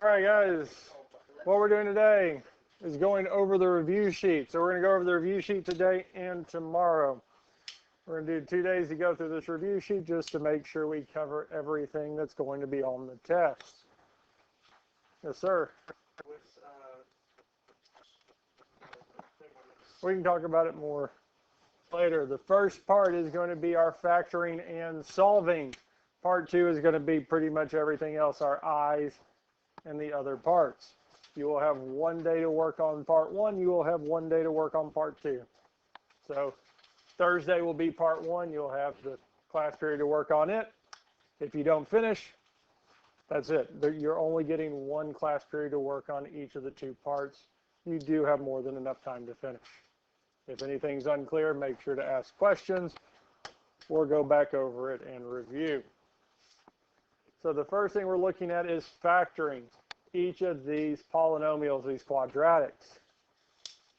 All right, guys, what we're doing today is going over the review sheet. So we're going to go over the review sheet today and tomorrow. We're going to do 2 days to go through this review sheet just to make sure we cover everything that's going to be on the test. Yes, sir. We can talk about it more later. The first part is going to be our factoring and solving. Part 2 is going to be pretty much everything else, our I's and the other parts. You will have 1 day to work on part 1. You will have 1 day to work on part 2. So Thursday will be part 1. You'll have the class period to work on it. If you don't finish, that's it. You're only getting 1 class period to work on each of the 2 parts. You do have more than enough time to finish. If anything's unclear, make sure to ask questions or go back over it and review. So the first thing we're looking at is factoring each of these polynomials, these quadratics.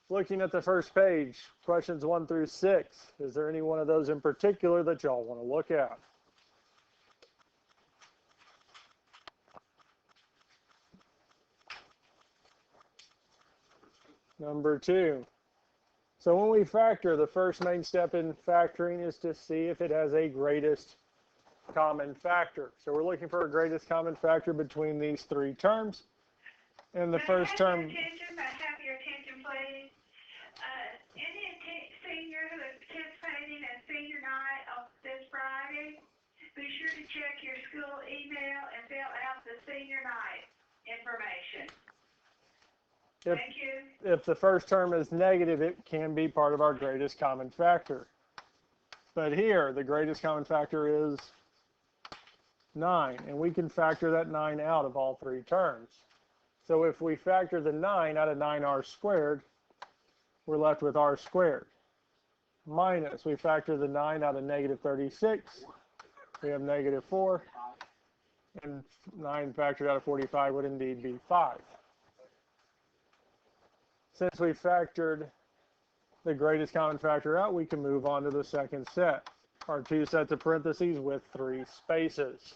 Looking at the first page, questions 1 through 6. Is there any one of those in particular that y'all want to look at? Number 2. So when we factor, the first main step in factoring is to see if it has a greatest common factor. So we're looking for a greatest common factor between these 3 terms. And the first term. Have your attention, please. Any senior who is participating in senior night on this Friday, be sure to check your school email and fill out the senior night information. Thank you. If the first term is negative, it can be part of our greatest common factor. But here, the greatest common factor is 9, and we can factor that 9 out of all 3 terms. So if we factor the 9 out of 9r squared, we're left with r squared. Minus, we factor the 9 out of negative 36, we have negative 4, and 9 factored out of 45 would indeed be 5. Since we factored the greatest common factor out, we can move on to the second set. Our 2 sets of parentheses with 3 spaces.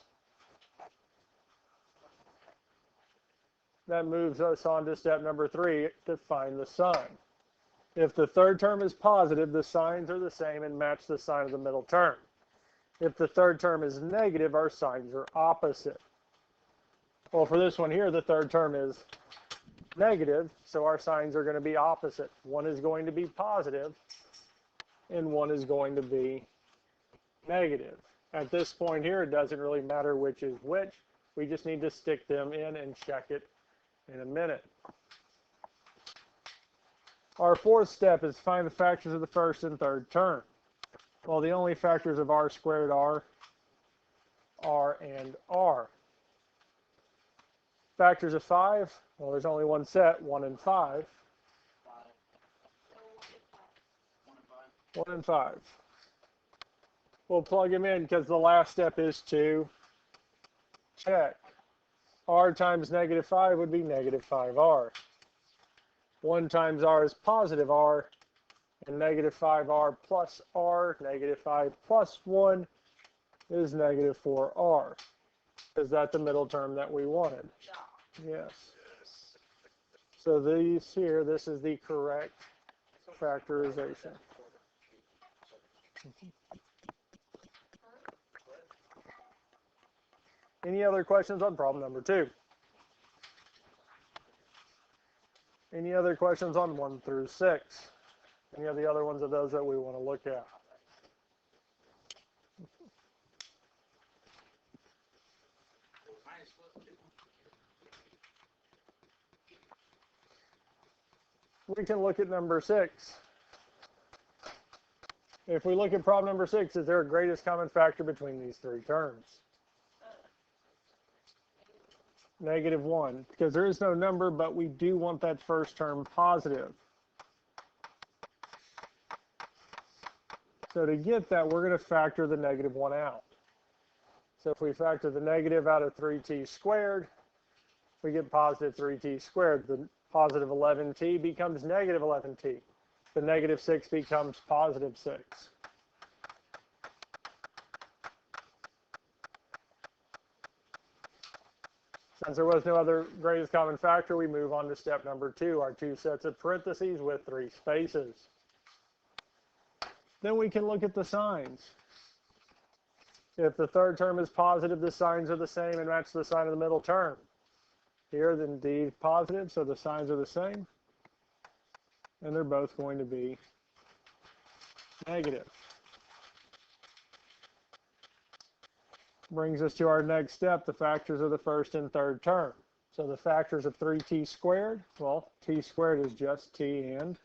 That moves us on to step number 3, to find the sign. If the third term is positive, the signs are the same and match the sign of the middle term. If the third term is negative, our signs are opposite. Well, for this one here, the third term is negative, so our signs are going to be opposite. One is going to be positive, and one is going to be negative. At this point here, it doesn't really matter which is which. We just need to stick them in and check it in a minute. Our fourth step is find the factors of the first and third term. Well, the only factors of r squared are r and r. Factors of 5, well, there's only one set, 1 and 5. 1 and 5. We'll plug them in because the last step is to check. R times negative 5 would be negative 5r. 1 times r is positive r, and negative 5r plus r, negative 5 plus 1 is negative 4r. Is that the middle term that we wanted? Yes. So these here, this is the correct factorization. Any other questions on problem number 2? Any other questions on 1 through 6? Any of the other ones of those that we want to look at? We can look at number 6. If we look at problem number 6, is there a greatest common factor between these 3 terms? Negative 1, because there is no number, but we do want that first term positive. So to get that, we're going to factor the negative 1 out. So if we factor the negative out of 3t squared, we get positive 3t squared. The positive 11t becomes negative 11t. The negative 6 becomes positive 6. Since there was no other greatest common factor, we move on to step number 2, our 2 sets of parentheses with 3 spaces. Then we can look at the signs. If the third term is positive, the signs are the same and match the sign of the middle term. Here, indeed, positive, so the signs are the same. And they're both going to be negative. Brings us to our next step, the factors of the first and third term. So the factors of 3t squared, well, t squared is just t and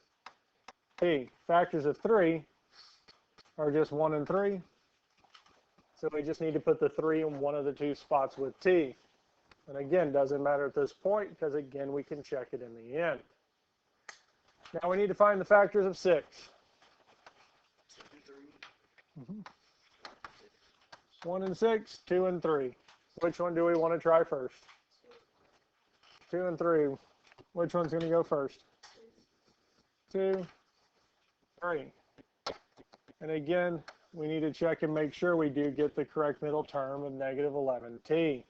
t. Factors of 3 are just 1 and 3. So we just need to put the 3 in one of the 2 spots with t. And again, doesn't matter at this point because, again, we can check it in the end. Now we need to find the factors of 6. 1 and 6, 2 and 3. Which one do we want to try first? 2 and 3. Which one's going to go first? 2, 3. And again, we need to check and make sure we do get the correct middle term of negative 11t.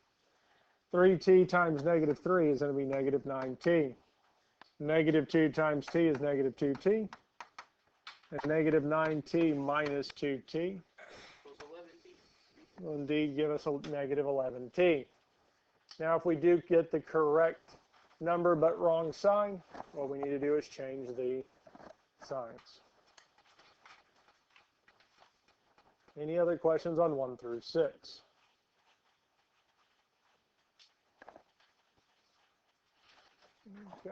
3t times negative 3 is going to be negative 9t. Negative 2 times t is negative 2t. And negative 9t minus 2t will indeed give us a negative 11t. Now, if we do get the correct number but wrong sign, what we need to do is change the signs. Any other questions on 1 through 6? Okay.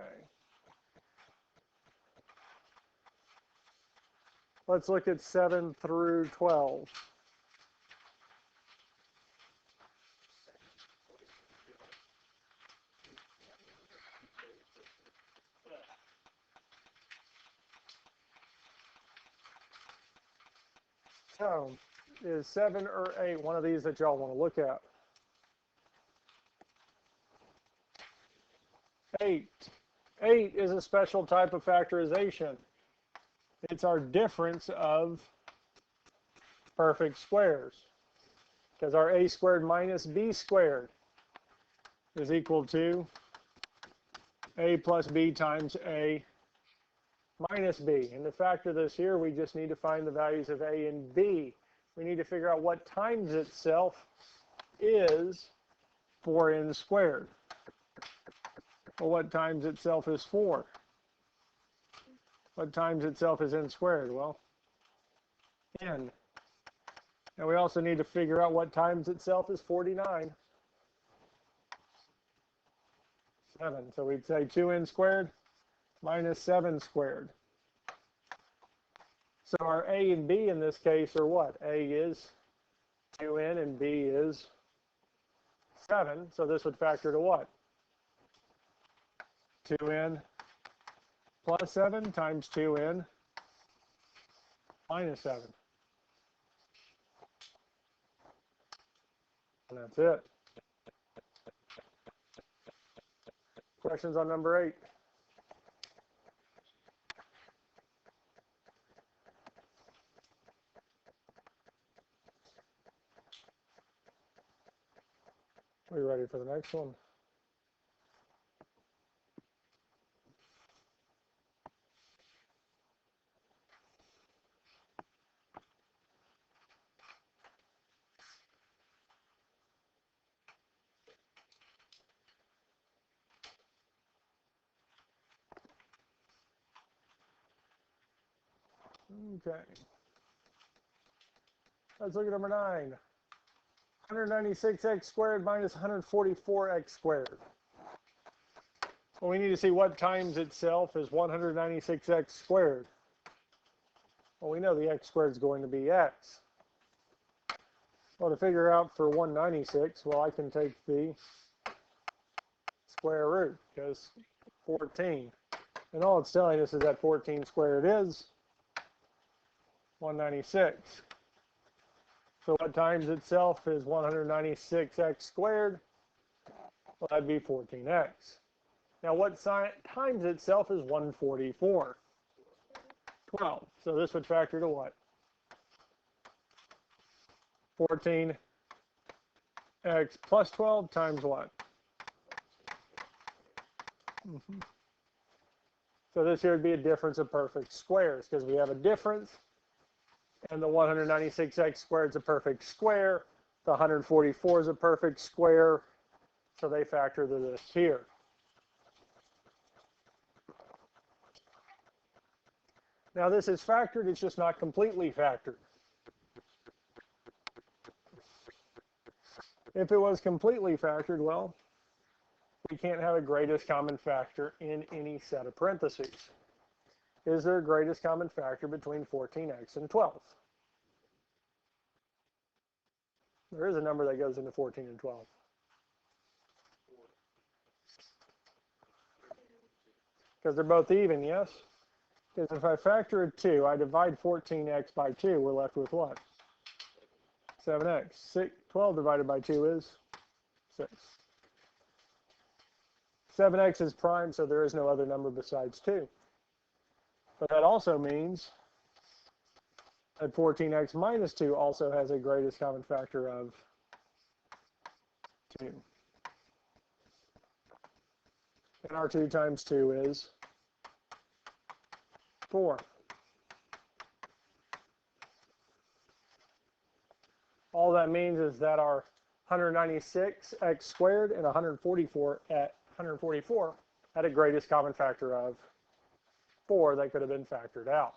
Let's look at 7 through 12. So, is 7 or 8 one of these that y'all want to look at? 8. 8 is a special type of factorization. It's our difference of perfect squares. Because our a squared minus b squared is equal to a plus b times a minus b. And to factor this here, we just need to find the values of a and b. We need to figure out what times itself is 4n squared. Well, what times itself is 4? What times itself is n squared? Well, n. And we also need to figure out what times itself is 49. 7. So we'd say 2n squared minus 7 squared. So our a and b in this case are what? A is 2n and b is 7. So this would factor to what? 2n plus 7 times 2n minus 7. And that's it. Questions on number 8? Are we ready for the next one? Okay. Let's look at number 9. 196x squared minus 144x squared. Well, we need to see what times itself is 196x squared. Well, we know the x squared is going to be x. Well, to figure out for 196, well, I can take the square root, because 14. And all it's telling us is that 14 squared is 196. So what times itself is 196x squared? Well, that'd be 14x. Now what times itself is 144? 12. So this would factor to what? 14x plus 12 times what? Mhm. So this here would be a difference of perfect squares because we have a difference, and the 196x squared is a perfect square. The 144 is a perfect square, so they factor to this here. Now this is factored, it's just not completely factored. If it was completely factored, well, we can't have a greatest common factor in any set of parentheses. Is there a greatest common factor between 14x and 12? There is a number that goes into 14 and 12. Because they're both even, yes? Because if I factor a 2, I divide 14x by 2, we're left with what? 7x. 12 divided by 2 is 6. 7x is prime, so there is no other number besides 2. But that also means that 14x minus 2 also has a greatest common factor of 2. And our 2 times 2 is 4. All that means is that our 196x squared and 144 had a greatest common factor of 4 that could have been factored out.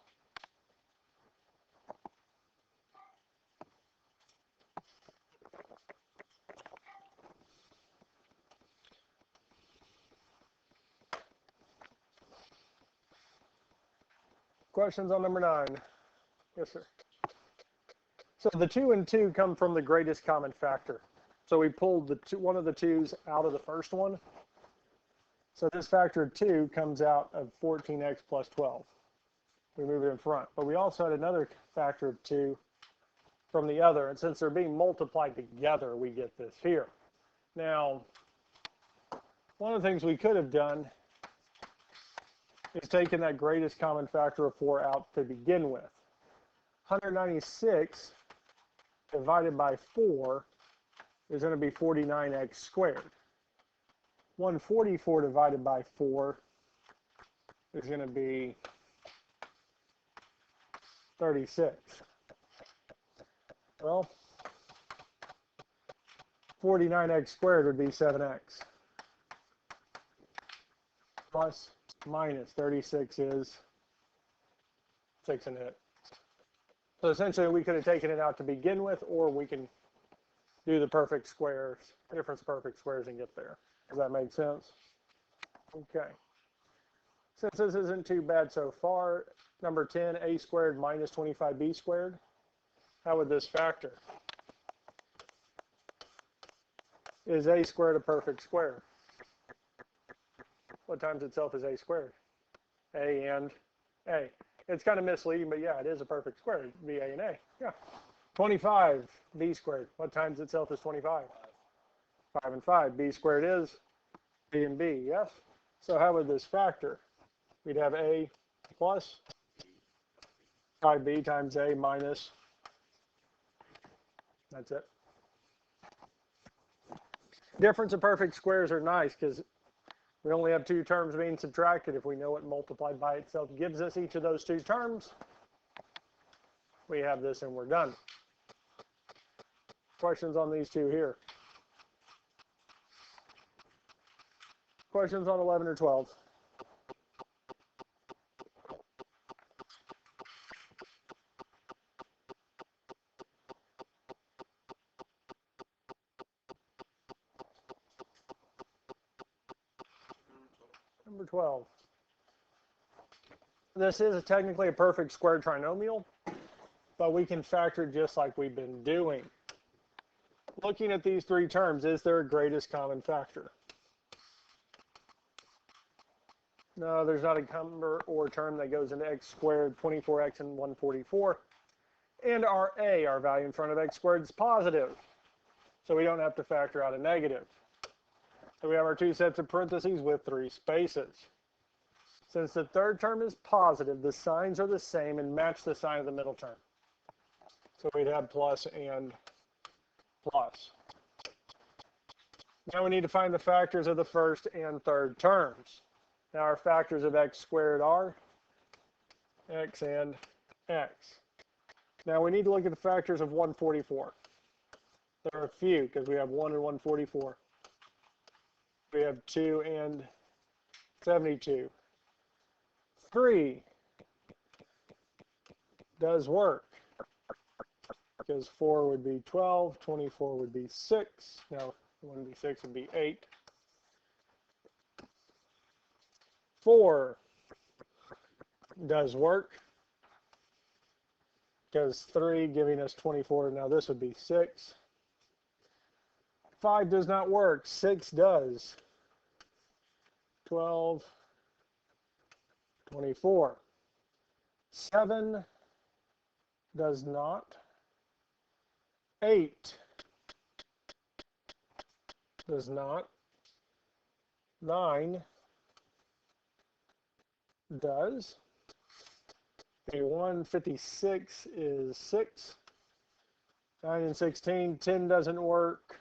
Questions on number 9? Yes, sir. So the 2 and 2 come from the greatest common factor. So we pulled one of the 2's out of the first one. So this factor of 2 comes out of 14x plus 12. We move it in front. But we also had another factor of 2 from the other. And since they're being multiplied together, we get this here. Now, one of the things we could have done is taken that greatest common factor of 4 out to begin with. 196 divided by 4 is going to be 49x squared. 144 divided by 4 is going to be 36. Well, 49x squared would be 7x. Plus minus 36 is 6 and it. So essentially we could have taken it out to begin with, or we can do the perfect squares, difference of perfect squares and get there. Does that make sense? Okay. Since this isn't too bad so far, number 10, a squared minus 25b squared, how would this factor? Is a squared a perfect square? What times itself is a squared? A and a. It's kind of misleading, but yeah, it is a perfect square. It'd be a and a. Yeah. 25 b squared. What times itself is 25? 5 and 5. B squared is b and b, yes? So how would this factor? We'd have a plus 5b times a minus, that's it. Difference of perfect squares are nice because we only have 2 terms being subtracted. If we know what multiplied by itself gives us each of those 2 terms, we have this and we're done. Questions on these 2 here? Questions on 11 or 12? Number 12. This is technically a perfect square trinomial, but we can factor just like we've been doing. Looking at these 3 terms, is there a greatest common factor? No, there's not a number or term that goes into x squared, 24x, and 144. And our a, our value in front of x squared, is positive. So we don't have to factor out a negative. So we have our 2 sets of parentheses with 3 spaces. Since the third term is positive, the signs are the same and match the sign of the middle term. So we'd have plus and plus. Now we need to find the factors of the first and third terms. Now our factors of x squared are x and x. Now we need to look at the factors of 144. There are a few because we have 1 and 144. We have 2 and 72. 3 does work because 4 would be 12, 24 would be 6. No, it wouldn't be 6, it would be 8. 4 does work because 3 giving us 24. Now this would be 6. 5 does not work. 6 does. 12, 24. 7 does not. 8 does not. 9 does. 51, 56 is 6. 9 and 16, 10 doesn't work.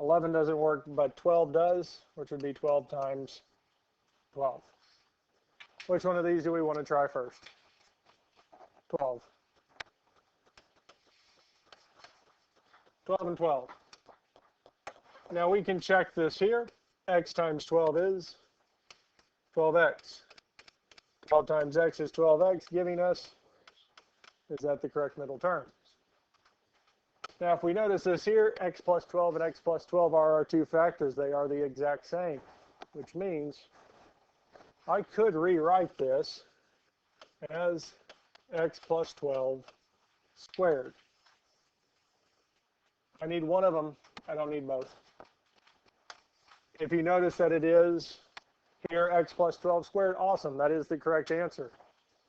11 doesn't work, but 12 does, which would be 12 times 12. Which one of these do we want to try first? 12. 12 and 12. Now we can check this here. X times 12 is 12x. 12 times x is 12x, giving us, is that the correct middle term? Now if we notice this here, x plus 12 and x plus 12 are our two factors. They are the exact same, which means I could rewrite this as x plus 12 squared. I need one of them. I don't need both. If you notice that it is here x plus 12 squared, awesome. That is the correct answer.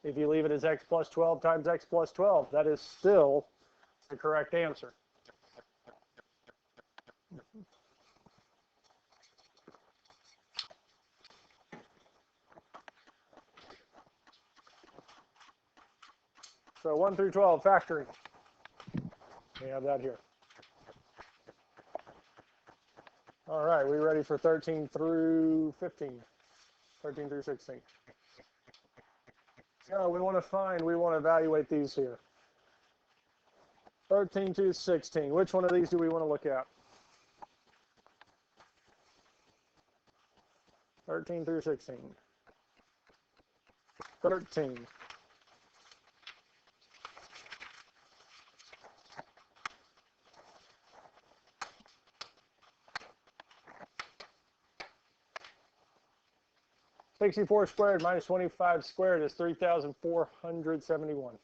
If you leave it as x plus 12 times x plus 12, that is still the correct answer. So 1 through 12 factoring. We have that here. All right, we ready for 13 through 15? 13 through 16. So we want to evaluate these here. 13 to 16. Which one of these do we want to look at? 13 through 16. 13. $64 squared minus 25 squared is 3,471.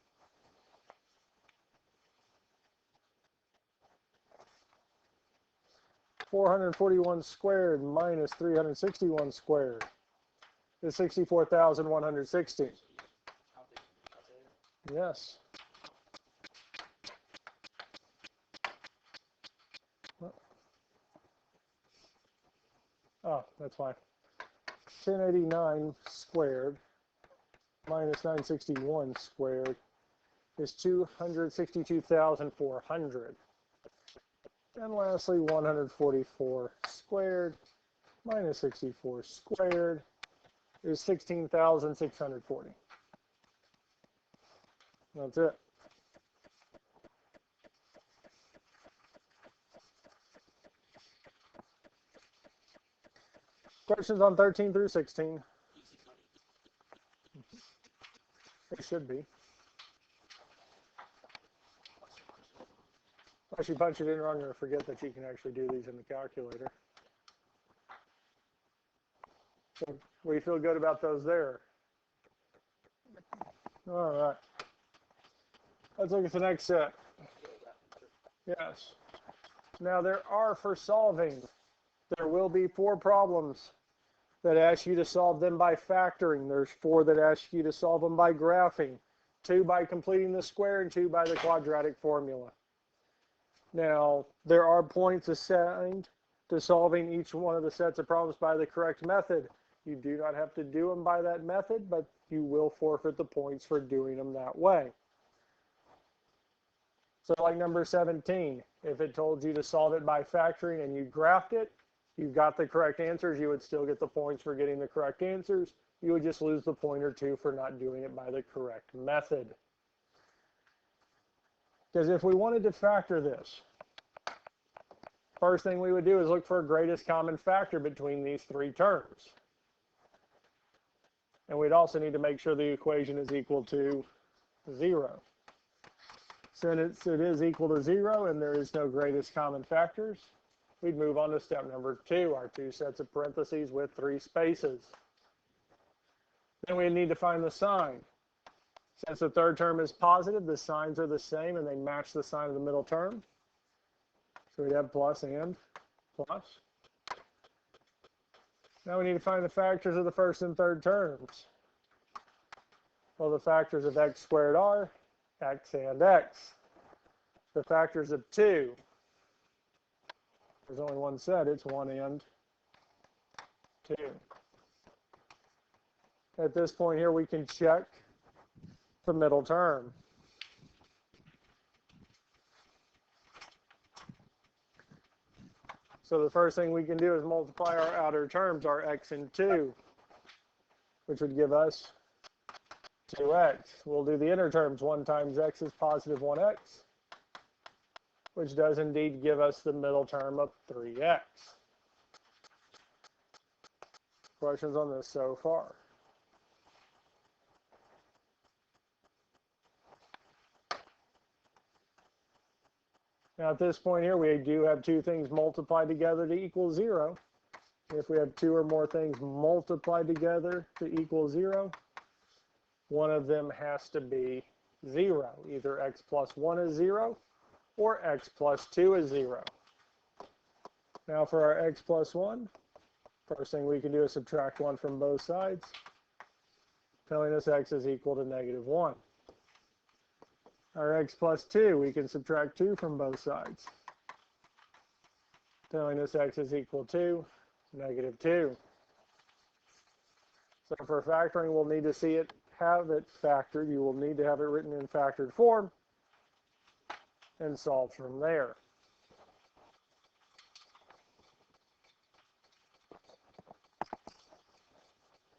$441 squared minus 361 squared is 64,160. Yes. Oh, that's fine. 1089 squared minus 961 squared is 262,400. And lastly, 144 squared minus 64 squared is 16,640. That's it. Questions on 13 through 16? It should be. Unless you punch it in wrong, you'll forget that you can actually do these in the calculator. So, what do you feel good about those there? All right. Let's look at the next set. Yes. Now there are, for solving, there will be 4 problems that ask you to solve them by factoring. There's 4 that ask you to solve them by graphing, 2 by completing the square, and 2 by the quadratic formula. Now, there are points assigned to solving each one of the sets of problems by the correct method. You do not have to do them by that method, but you will forfeit the points for doing them that way. So like number 17, if it told you to solve it by factoring and you graphed it, you got the correct answers, you would still get the points for getting the correct answers. You would just lose the point or two for not doing it by the correct method. Because if we wanted to factor this, first thing we would do is look for a greatest common factor between these three terms. And we'd also need to make sure the equation is equal to 0. Since it is equal to 0 and there is no greatest common factors, we'd move on to step number 2, our two sets of parentheses with 3 spaces. Then we need to find the sign. Since the third term is positive, the signs are the same and they match the sign of the middle term. So we'd have plus and plus. Now we need to find the factors of the first and third terms. Well, the factors of x squared are x and x. The factors of 2, there's only one set, it's 1 and 2. At this point here, we can check the middle term. So the first thing we can do is multiply our outer terms, our x and 2, which would give us 2x. We'll do the inner terms. 1 times x is positive 1x, which does indeed give us the middle term of 3x. Questions on this so far? Now at this point here, we do have two things multiplied together to equal 0. If we have two or more things multiplied together to equal 0, one of them has to be 0. Either x plus 1 is 0 or x plus 2 is 0. Now for our x plus 1, first thing we can do is subtract 1 from both sides, telling us x is equal to -1. Our x plus 2, we can subtract 2 from both sides, telling us x is equal to -2. So for factoring, we'll need to see it, have it factored. You will need to have it written in factored form and solve from there.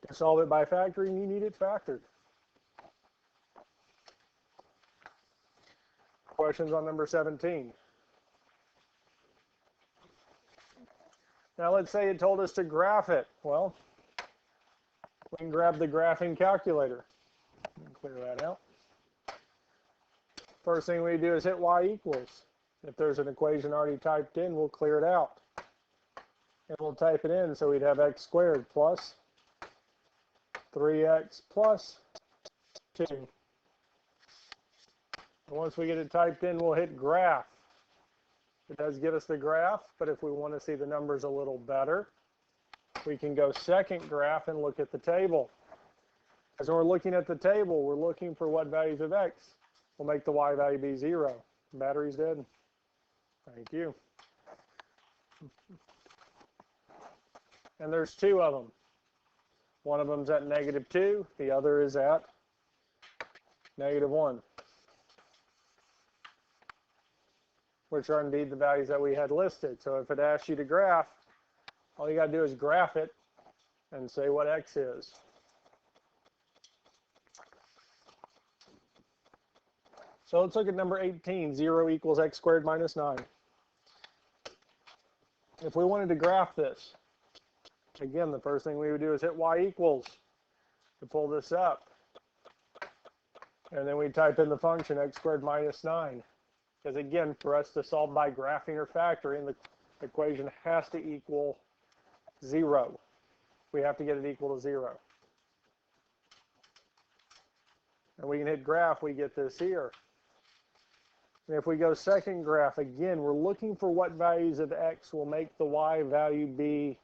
To solve it by factoring, you need it factored. Questions on number 17. Now let's say it told us to graph it. Well, we can grab the graphing calculator and clear that out. First thing we do is hit y equals. If there's an equation already typed in, we'll clear it out. And we'll type it in, so we'd have x squared plus 3x plus 2. And once we get it typed in, we'll hit graph. It does give us the graph, but if we want to see the numbers a little better, we can go second graph and look at the table. As we're looking at the table, we're looking for what values of x will make the y value be 0. Battery's dead. Thank you. And there's two of them. One of them's at -2, the other is at -1. Which are indeed the values that we had listed. So if it asks you to graph, all you got to do is graph it and say what x is. So let's look at number 18, 0 equals x squared minus 9. If we wanted to graph this, again, the first thing we would do is hit y equals to pull this up. And then we type in the function x squared minus 9. Because again, for us to solve by graphing or factoring, the equation has to equal 0. We have to get it equal to 0. And we can hit graph, we get this here. And if we go second graph, again, we're looking for what values of x will make the y value be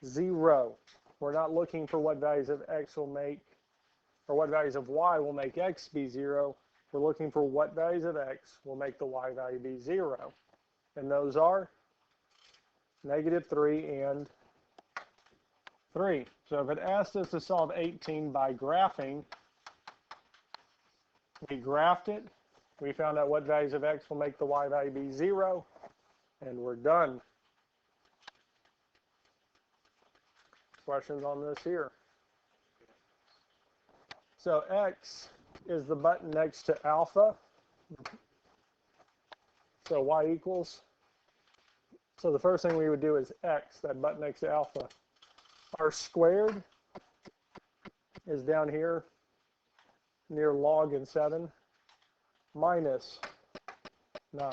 0. We're not looking for what values of x will make, or what values of y will make x be 0. We're looking for what values of x will make the y value be 0. And those are -3 and 3. So if it asked us to solve 18 by graphing, we graphed it. We found out what values of x will make the y value be 0. And we're done. questions on this here. So X is the button next to alpha. So Y equals. So the first thing we would do is X, that button next to alpha. R squared is down here near log and 7 minus 9.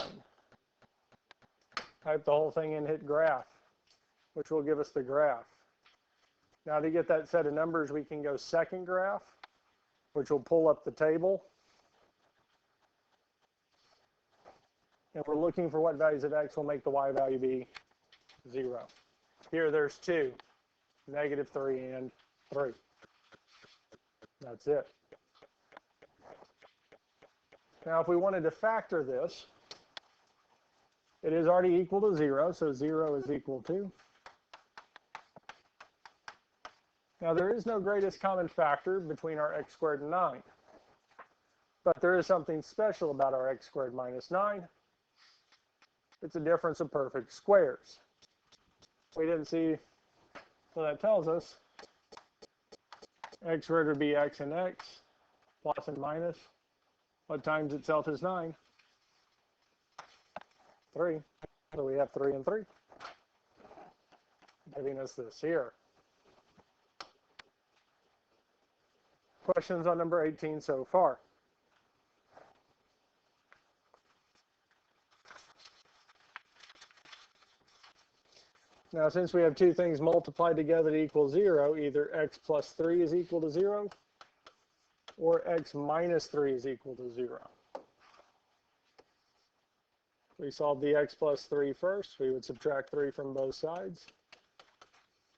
Type the whole thing in, hit graph, which will give us the graph. Now to get that set of numbers, we can go second graph, which will pull up the table. And we're looking for what values of X will make the Y value be 0. Here there's 2, -3 and 3. That's it. Now if we wanted to factor this, it is already equal to 0, so 0 is equal to. Now there is no greatest common factor between our x squared and 9. But there is something special about our x squared minus 9. It's a difference of perfect squares. We didn't see, so that tells us x squared would be x and x, plus and minus. What times itself is 9? 3. So we have 3 and 3, giving us this here. Questions on number 18 so far? Now, since we have two things multiplied together to equal 0, either x plus 3 is equal to 0, or x minus 3 is equal to 0. We solve the x plus 3 first. We would subtract 3 from both sides,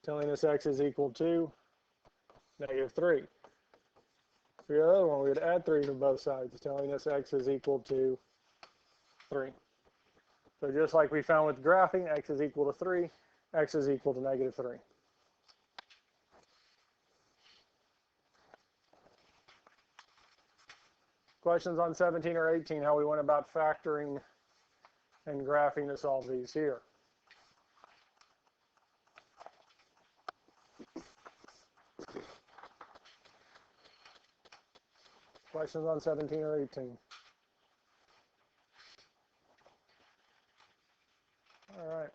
telling us x is equal to -3. For the other one, we would add 3 from both sides, telling us x is equal to 3. So just like we found with graphing, x is equal to 3, x is equal to -3. Questions on 17 or 18, how we went about factoring and graphing to solve these here. Questions on 17 or 18? All right.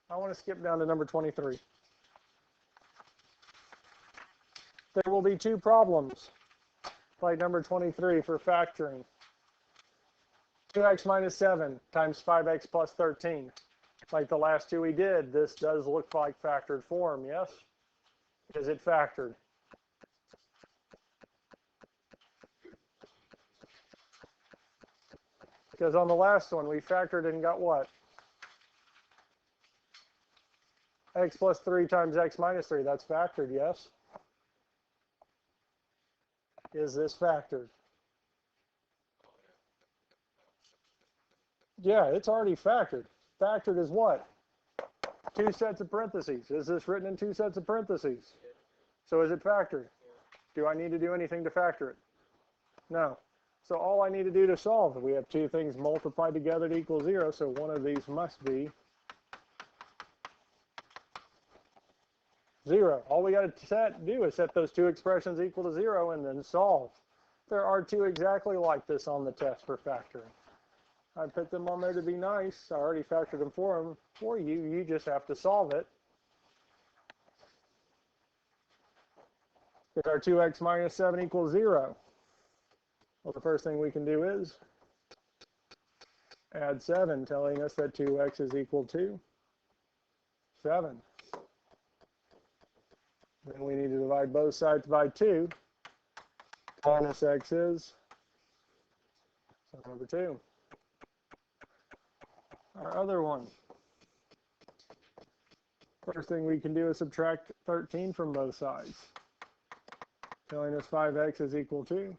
I want to skip down to number 23. There will be two problems, like number 23 for factoring. 2x minus 7 times 5x plus 13. Like the last two we did, this does look like factored form, yes? Is it factored? Because on the last one, we factored and got what? X plus 3 times x minus 3. That's factored, yes? Is this factored? Yeah, it's already factored. Factored is what? 2 sets of parentheses. Is this written in 2 sets of parentheses? So is it factored? Do I need to do anything to factor it? No. So all I need to do to solve, we have two things multiplied together to equal 0, so one of these must be 0. All we got to do is set those two expressions equal to 0 and then solve. There are two exactly like this on the test for factoring. I put them on there to be nice. I already factored them for you. You just have to solve it. Is our 2x minus 7 equals 0? Well, the first thing we can do is add 7, telling us that 2x is equal to 7. Then we need to divide both sides by 2. Minus x is 7/2. Our other one. First thing we can do is subtract 13 from both sides, telling us 5x is equal to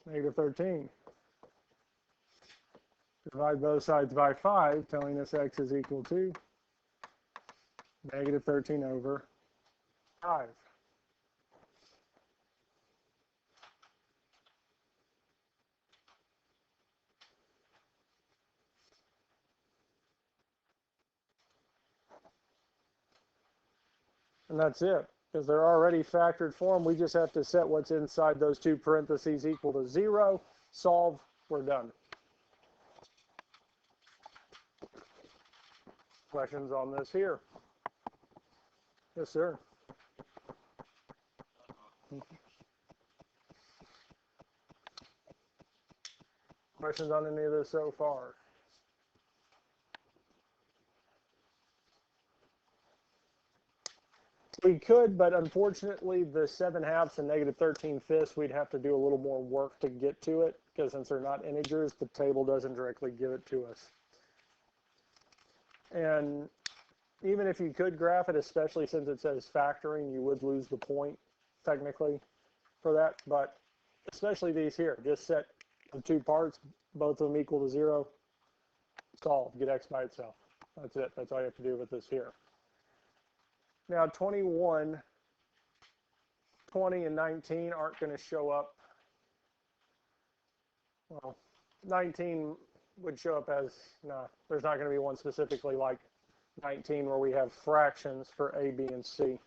-13. Divide both sides by 5, telling us x is equal to -13 over 5. And that's it. Because they're already factored form, we just have to set what's inside those two parentheses equal to 0, solve, we're done. Questions on this here? Yes, sir. Questions on any of this so far? We could, but unfortunately the 7/2 and -13/5, we'd have to do a little more work to get to it, because since they're not integers, the table doesn't directly give it to us. And even if you could graph it, especially since it says factoring, you would lose the point technically for that. But especially these here, just set the two parts, both of them equal to 0, solve, get x by itself. That's it. That's all you have to do with this here. Now 21, 20, and 19 aren't going to show up. Well, 19 would show up as, no, there's not going to be one specifically like 19 where we have fractions for A, B, and C.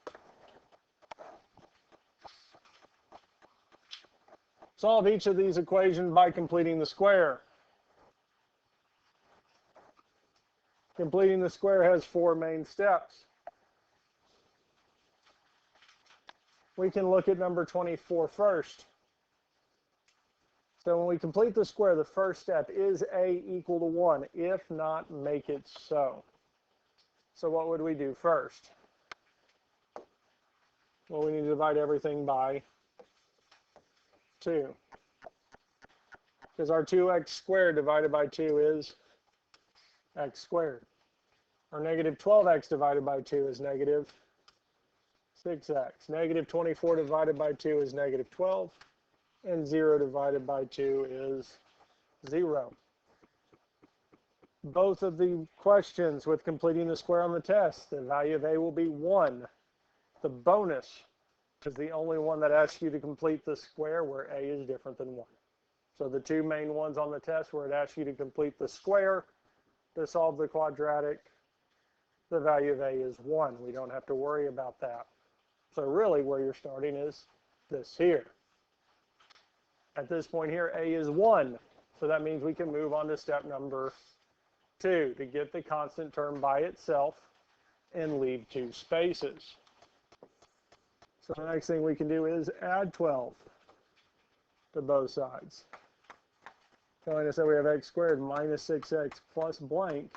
Solve each of these equations by completing the square. Completing the square has 4 main steps. We can look at number 24 first. So when we complete the square, the first step is A equal to 1. If not, make it so. So what would we do first? Well, we need to divide everything by 2. Because our 2x squared divided by 2 is x squared. Our negative 12x divided by 2 is negative 6x. Negative 24 divided by 2 is negative 12. And 0 divided by 2 is 0. Both of the questions with completing the square on the test, the value of A will be 1. The bonus is the only one that asks you to complete the square where A is different than 1. So the two main ones on the test where it asks you to complete the square to solve the quadratic, the value of A is 1. We don't have to worry about that. So really where you're starting is this here. At this point here, A is 1. So that means we can move on to step number 2 to get the constant term by itself and leave 2 spaces. So the next thing we can do is add 12 to both sides. Telling us that we have x squared minus 6x plus blank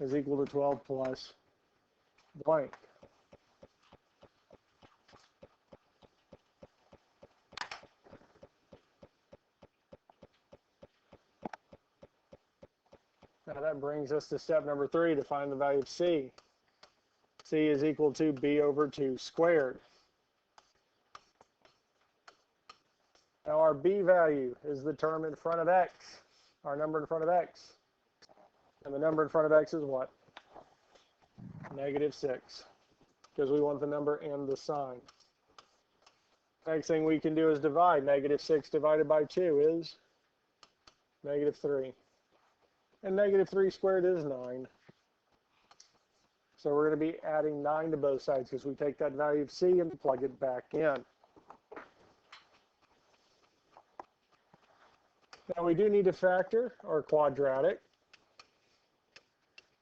is equal to 12 plus blank. Now that brings us to step number 3 to find the value of C. C is equal to B over 2 squared. Now our B value is the term in front of x, our number in front of x. And the number in front of x is what? Negative 6, because we want the number and the sign. Next thing we can do is divide. Negative 6 divided by 2 is negative 3. And negative 3 squared is 9. So we're going to be adding 9 to both sides because we take that value of C and plug it back in. Now we do need to factor our quadratic.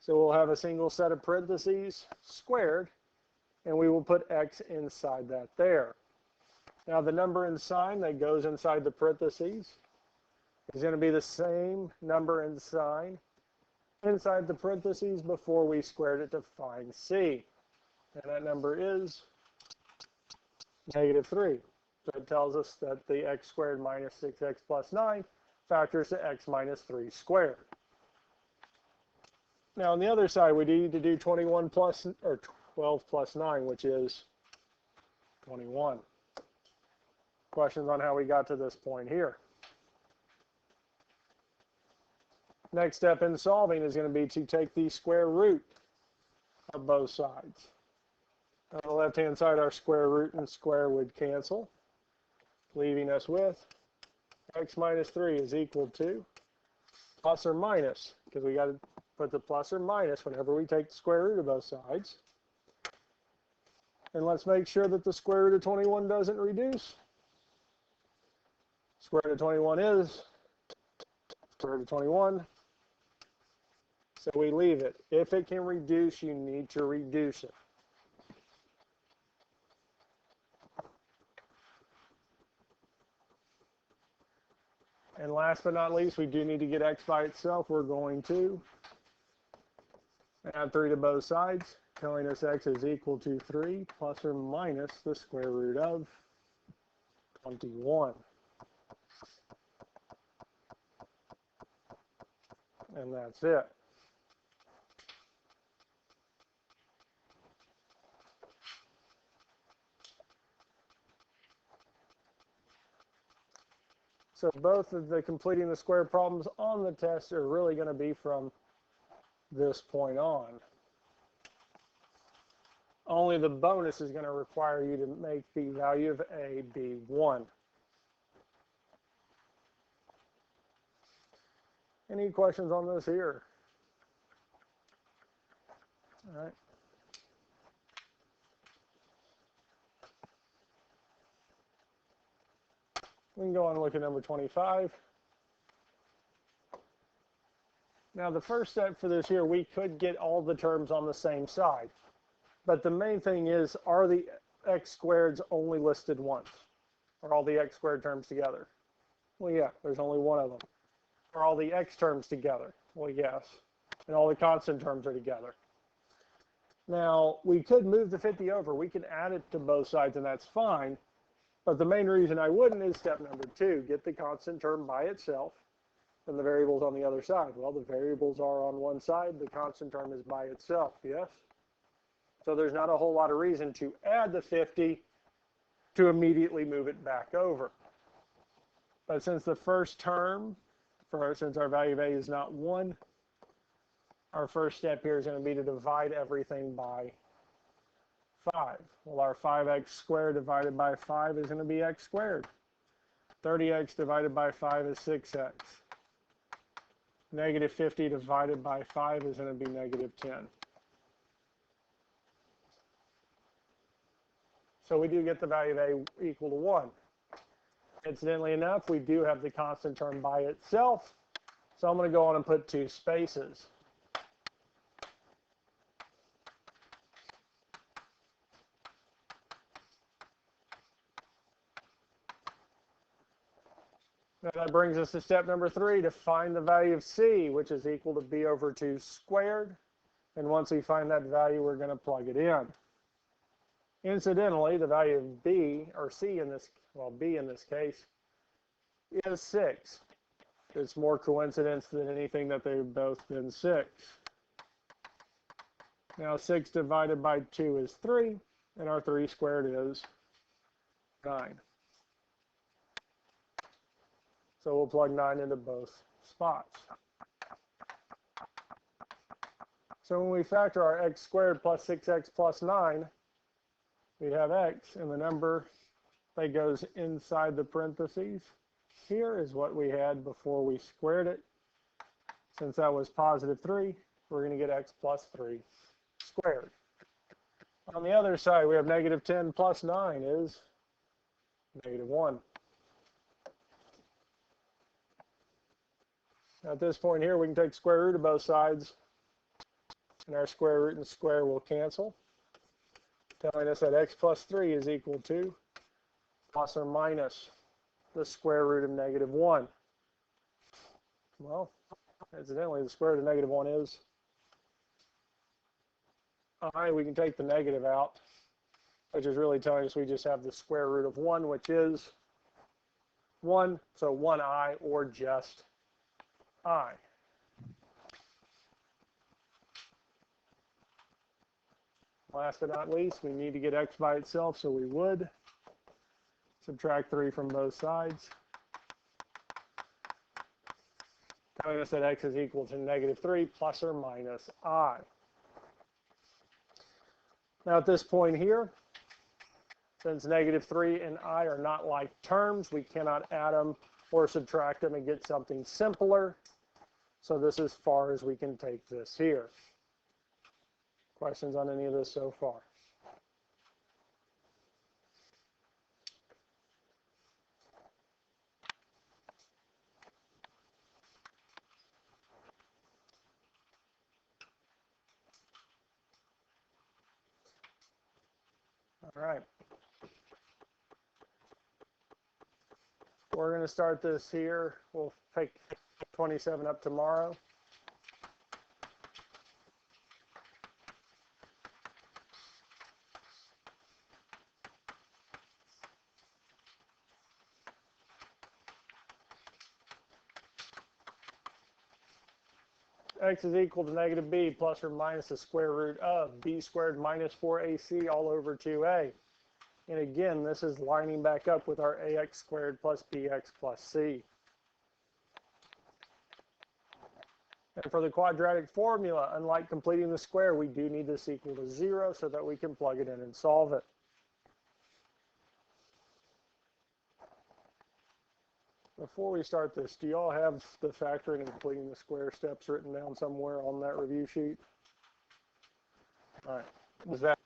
So we'll have a single set of parentheses squared, and we will put x inside that there. Now the number and sign that goes inside the parentheses is going to be the same number and sign inside the parentheses before we squared it to find C. And that number is negative 3. So it tells us that the x squared minus 6x plus 9 factors to x minus 3 squared. Now on the other side, we need to do 21 plus, or 12 plus 9, which is 21. Questions on how we got to this point here? Next step in solving is going to be to take the square root of both sides. On the left-hand side, our square root and square would cancel, leaving us with x minus 3 is equal to plus or minus, because we got to put the plus or minus whenever we take the square root of both sides. And let's make sure that the square root of 21 doesn't reduce. Square root of 21 is square root of 21. So we leave it. If it can reduce, you need to reduce it. And last but not least, we do need to get x by itself. We're going to add 3 to both sides, telling us x is equal to 3 plus or minus the square root of 21. And that's it. So both of the completing the square problems on the test are really going to be from this point on. Only the bonus is going to require you to make the value of a be 1. Any questions on this here? All right. We can go on and look at number 25. Now the first step for this here, we could get all the terms on the same side. But the main thing is, are the x squareds only listed once? Are all the x squared terms together? Well, yeah, there's only one of them. Are all the x terms together? Well, yes. And all the constant terms are together. Now, we could move the 50 over. We can add it to both sides, and that's fine. But the main reason I wouldn't is step number 2, get the constant term by itself and the variables on the other side. Well, the variables are on one side, the constant term is by itself, yes? So there's not a whole lot of reason to add the 50 to immediately move it back over. But since the first term, since our value of a is not 1, our first step here is going to be to divide everything by 5. Well, our 5x squared divided by 5 is going to be x squared. 30x divided by 5 is 6x. Negative 50 divided by 5 is going to be negative 10. So we do get the value of a equal to 1. Incidentally enough, we do have the constant term by itself. So I'm going to go on and put 2 spaces. Now that brings us to step number 3, to find the value of c, which is equal to b over 2 squared. And once we find that value, we're going to plug it in. Incidentally, the value of b, or c in this, well, b in this case, is 6. It's more coincidence than anything that they've both been 6. Now 6 divided by 2 is 3, and our 3 squared is 9. So we'll plug 9 into both spots. So when we factor our x squared plus 6x plus 9, we have x, and the number that goes inside the parentheses here is what we had before we squared it. Since that was positive 3, we're going to get x plus 3 squared. On the other side, we have negative 10 plus 9 is negative 1. At this point here, we can take square root of both sides, and our square root and square will cancel, telling us that x plus 3 is equal to plus or minus the square root of negative 1. Well, incidentally, the square root of negative 1 is I. We can take the negative out, which is really telling us we just have the square root of 1, which is 1, so 1i, or just I. Last but not least, we need to get x by itself, so we would subtract 3 from both sides, telling us that x is equal to negative 3 plus or minus I. Now at this point here, since negative 3 and I are not like terms, we cannot add them or subtract them and get something simpler. So this is as far as we can take this here. Questions on any of this so far? All right. We're going to start this here. We'll pick 27 up tomorrow. X is equal to negative b plus or minus the square root of b squared minus 4ac all over 2a. And again, this is lining back up with our ax squared plus bx plus c. And for the quadratic formula, unlike completing the square, we do need this equal to 0 so that we can plug it in and solve it. Before we start this, do you all have the factoring and completing the square steps written down somewhere on that review sheet? All right. Does that